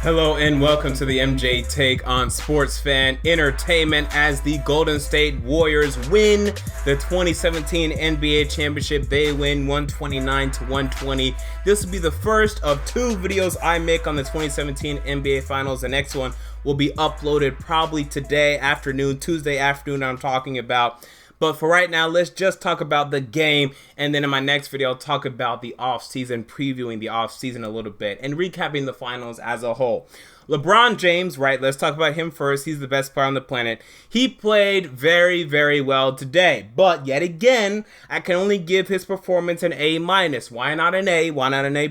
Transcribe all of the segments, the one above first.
Hello and welcome to the MJ Take on Sports Fan Entertainment as the Golden State Warriors win the 2017 NBA Championship. They win 129-120. This will be the first of two videos I make on the 2017 NBA Finals. The next one will be uploaded probably today afternoon, Tuesday afternoon I'm talking about. But for right now, let's just talk about the game, and then in my next video, I'll talk about the offseason, previewing the offseason a little bit, and recapping the finals as a whole. LeBron James, right, let's talk about him first. He's the best player on the planet. He played very, very well today, but yet again, I can only give his performance an A-. Why not an A? Why not an A+?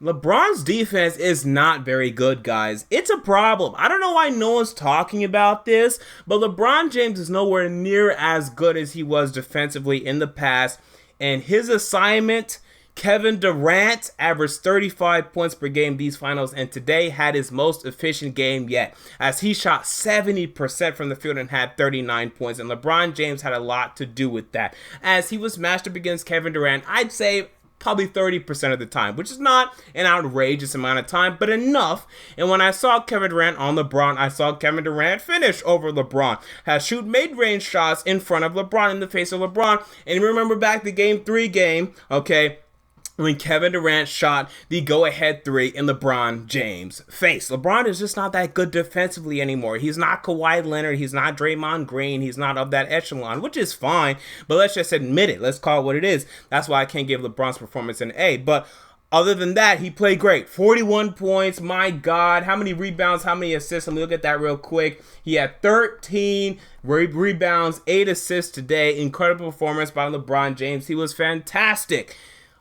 LeBron's defense is not very good, guys. It's a problem. I don't know why no one's talking about this, but LeBron James is nowhere near as good as he was defensively in the past. And his assignment, Kevin Durant, averaged 35 points per game these finals, and today had his most efficient game yet, as he shot 70% from the field and had 39 points. And LeBron James had a lot to do with that, as he was matched up against Kevin Durant, I'd say probably 30% of the time, which is not an outrageous amount of time, but enough. And when I saw Kevin Durant on LeBron, I saw Kevin Durant finish over LeBron, shoot mid-range shots in front of LeBron, in the face of LeBron. And remember back the Game 3 game, okay, when Kevin Durant shot the go-ahead three in LeBron James' face. LeBron is just not that good defensively anymore. He's not Kawhi Leonard. He's not Draymond Green. He's not of that echelon, which is fine. But let's just admit it. Let's call it what it is. That's why I can't give LeBron's performance an A. But other than that, he played great. 41 points. My God. How many rebounds? How many assists? Let me look at that real quick. He had 13 rebounds, 8 assists today. Incredible performance by LeBron James. He was fantastic,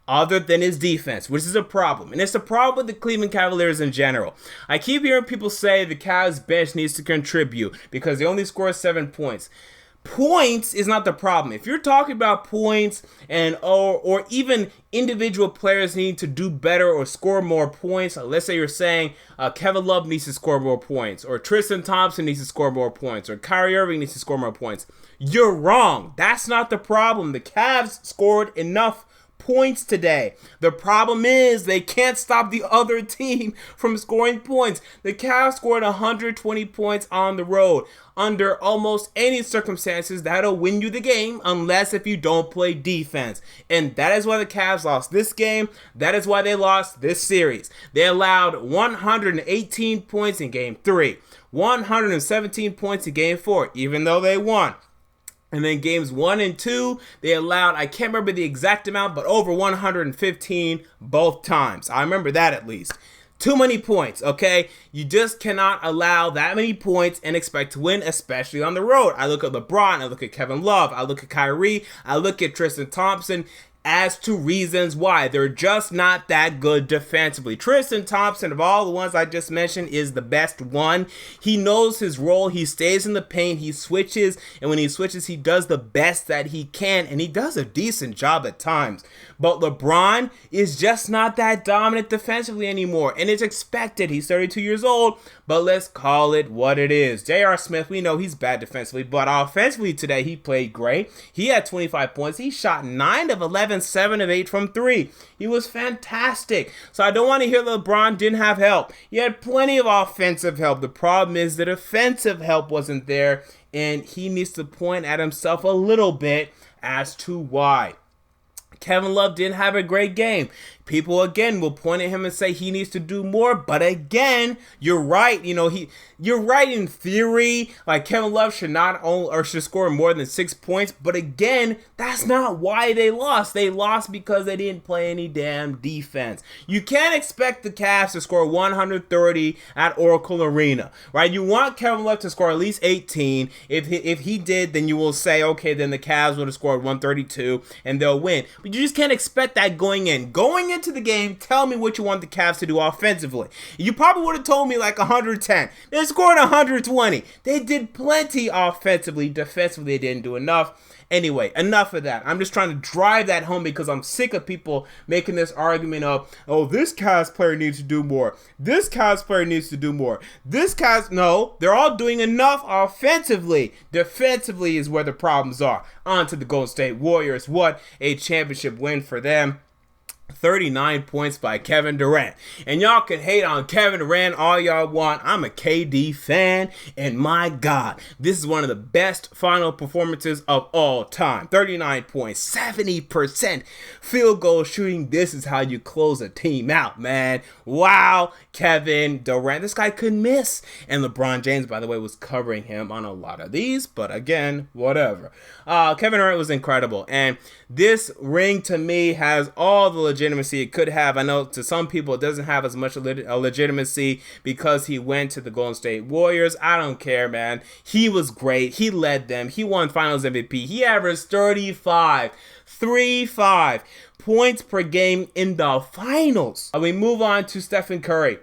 other than his defense, which is a problem. And it's a problem with the Cleveland Cavaliers in general. I keep hearing people say the Cavs bench needs to contribute because they only scored 7 points. Points is not the problem. If you're talking about points and or even individual players need to do better or score more points, let's say you're saying Kevin Love needs to score more points, or Tristan Thompson needs to score more points, or Kyrie Irving needs to score more points, you're wrong. That's not the problem. The Cavs scored enough points today. The problem is they can't stop the other team from scoring points. The Cavs scored 120 points on the road. Under almost any circumstances, that'll win you the game, unless if you don't play defense. And that is why the Cavs lost this game. That is why they lost this series. They allowed 118 points in Game 3, 117 points in Game 4, even though they won. And then games 1 and 2, they allowed, I can't remember the exact amount, but over 115 both times. I remember that at least. Too many points, okay? You just cannot allow that many points and expect to win, especially on the road. I look at LeBron, I look at Kevin Love, I look at Kyrie, I look at Tristan Thompson, as to reasons why they're just not that good defensively. Tristan Thompson, of all the ones I just mentioned, is the best one. He knows his role. He stays in the paint. He switches, and when he switches, he does the best that he can, and he does a decent job at times. But LeBron is just not that dominant defensively anymore, and it's expected. He's 32 years old, but let's call it what it is. J.R. Smith, we know he's bad defensively, but offensively today, he played great. He had 25 points. He shot 9 of 11, 7 of 8 from 3. He was fantastic. So I don't want to hear LeBron didn't have help. He had plenty of offensive help. The problem is the defensive help wasn't there, and he needs to point at himself a little bit as to why. Kevin Love didn't have a great game. People, again, will point at him and say he needs to do more. But again, you're right. You're right in theory. Like, Kevin Love should should score more than 6 points. But again, that's not why they lost. They lost because they didn't play any damn defense. You can't expect the Cavs to score 130 at Oracle Arena, right? You want Kevin Love to score at least 18. If he did, then you will say, okay, then the Cavs would have scored 132 and they'll win. But you just can't expect that going in. Going into the game, tell me what you want the Cavs to do offensively. You probably would have told me like 110. They scored 120. They did plenty offensively. Defensively, they didn't do enough. Anyway, enough of that. I'm just trying to drive that home because I'm sick of people making this argument of, oh, this Cavs player needs to do more. This Cavs player needs to do more. No, they're all doing enough offensively. Defensively is where the problems are. On to the Golden State Warriors. What a championship win for them. 39 points by Kevin Durant. And y'all can hate on Kevin Durant all y'all want. I'm a KD fan, and my God, this is one of the best final performances of all time. 39 points, 70% field goal shooting. This is how you close a team out, man. Wow, Kevin Durant. This guy couldn't miss. And LeBron James, by the way, was covering him on a lot of these, but again, whatever. Kevin Durant was incredible. And this ring, to me, has all the legitimacy it could have. I know to some people it doesn't have as much legitimacy because he went to the Golden State Warriors. I don't care, man. He was great. He led them. He won Finals MVP. He averaged 35 points per game in the finals. We move on to Stephen Curry,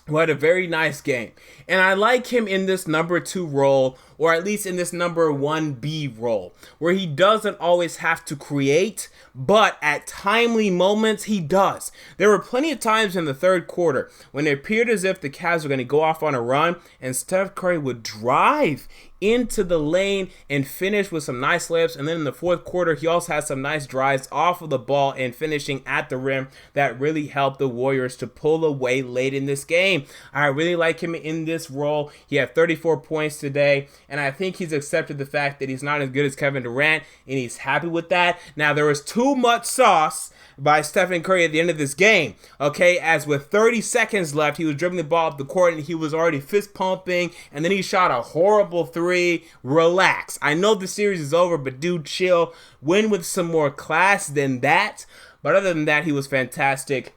who had a very nice game. And I like him in this number 2 role, or at least in this number 1B role, where he doesn't always have to create, but at timely moments, he does. There were plenty of times in the third quarter when it appeared as if the Cavs were going to go off on a run, and Steph Curry would drive into the lane and finish with some nice layups. And then in the fourth quarter, he also had some nice drives off of the ball and finishing at the rim that really helped the Warriors to pull away late in this game. I really like him in this role. He had 34 points today, and I think he's accepted the fact that he's not as good as Kevin Durant, and he's happy with that. Now, there was too much sauce by Stephen Curry at the end of this game, okay, as with 30 seconds left, he was dribbling the ball up the court and he was already fist pumping, and then he shot a horrible 3. Relax. I know the series is over, but dude, chill. Win with some more class than that. But other than that, he was fantastic.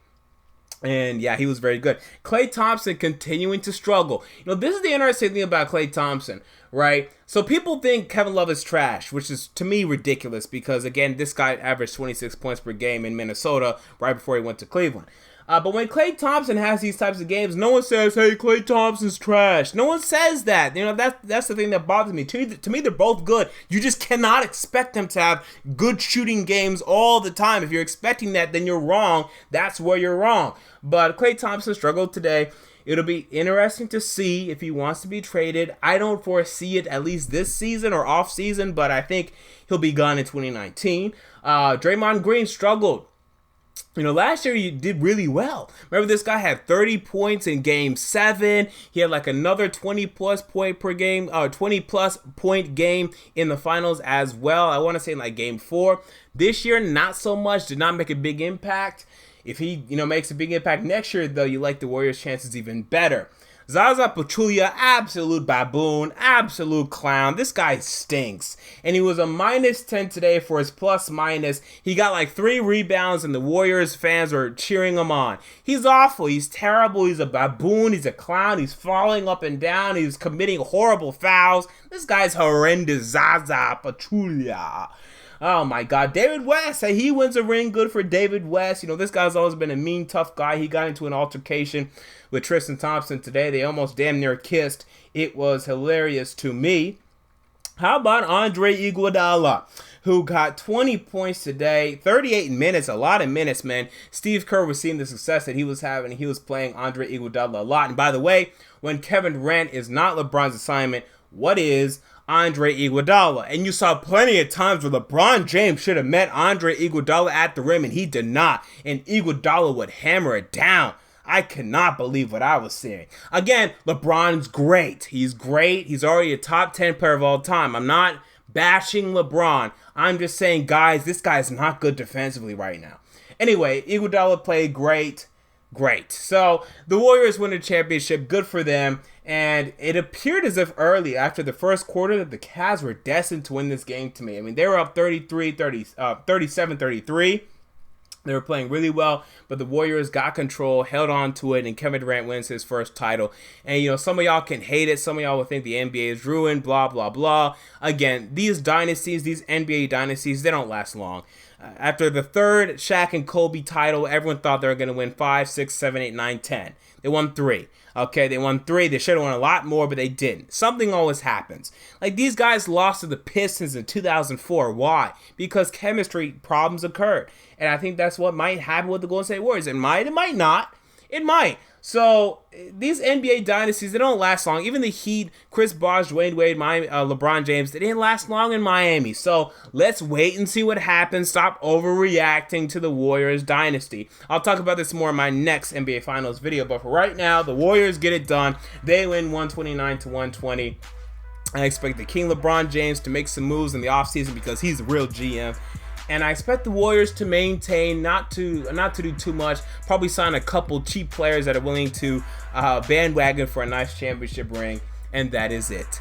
And yeah, he was very good. Klay Thompson continuing to struggle. You know, this is the interesting thing about Klay Thompson, right? So people think Kevin Love is trash, which is to me ridiculous because, again, this guy averaged 26 points per game in Minnesota right before he went to Cleveland. But when Klay Thompson has these types of games, no one says, hey, Klay Thompson's trash. No one says that. You know, that's the thing that bothers me. To me, they're both good. You just cannot expect them to have good shooting games all the time. If you're expecting that, then you're wrong. That's where you're wrong. But Klay Thompson struggled today. It'll be interesting to see if he wants to be traded. I don't foresee it at least this season or off season, but I think he'll be gone in 2019. Draymond Green struggled. You know, last year he did really well. Remember, this guy had 30 points in Game 7. He had like another 20-plus point per game, 20-plus point game in the finals as well. I want to say in like Game 4. This year, not so much. Did not make a big impact. If he, makes a big impact next year, though, you like the Warriors' chances even better. Zaza Pachulia, absolute baboon, absolute clown. This guy stinks. And he was a -10 today for his plus-minus. He got like 3 rebounds, and the Warriors fans were cheering him on. He's awful. He's terrible. He's a baboon. He's a clown. He's falling up and down. He's committing horrible fouls. This guy's horrendous. Zaza Pachulia. Oh my God, David West, he wins a ring, good for David West. This guy's always been a mean, tough guy. He got into an altercation with Tristan Thompson today. They almost damn near kissed. It was hilarious to me. How about Andre Iguodala, who got 20 points today, 38 minutes, a lot of minutes, man. Steve Kerr was seeing the success that he was having. He was playing Andre Iguodala a lot. And by the way, when Kevin Durant is not LeBron's assignment, what is Andre Iguodala? And you saw plenty of times where LeBron James should have met Andre Iguodala at the rim, and he did not. And Iguodala would hammer it down. I cannot believe what I was seeing. Again, LeBron's great. He's great. He's already a top 10 player of all time. I'm not bashing LeBron. I'm just saying, guys, this guy's not good defensively right now. Anyway, Iguodala played great. Great. So the Warriors win the championship. Good for them. And it appeared as if early after the first quarter that the Cavs were destined to win this game to me. I mean, they were up 37-33. They were playing really well, but the Warriors got control, held on to it, and Kevin Durant wins his first title. And, some of y'all can hate it. Some of y'all will think the NBA is ruined, blah, blah, blah. Again, these dynasties, these NBA dynasties, they don't last long. After the third Shaq and Kobe title, everyone thought they were going to win 5, 6, 7, 8, 9, 10. They won 3. Okay, they won 3. They should have won a lot more, but they didn't. Something always happens. Like, these guys lost to the Pistons in 2004. Why? Because chemistry problems occurred. And I think that's what might happen with the Golden State Warriors. It might not. It might. So these NBA dynasties, they don't last long. Even the Heat, Chris Bosh, Dwayne Wade, LeBron James, they didn't last long in Miami. So let's wait and see what happens. Stop overreacting to the Warriors dynasty. I'll talk about this more in my next NBA Finals video. But for right now, the Warriors get it done. They win 129-120. I expect the King LeBron James to make some moves in the offseason because he's a real GM. And I expect the Warriors to maintain, not to do too much. Probably sign a couple cheap players that are willing to bandwagon for a nice championship ring. And that is it.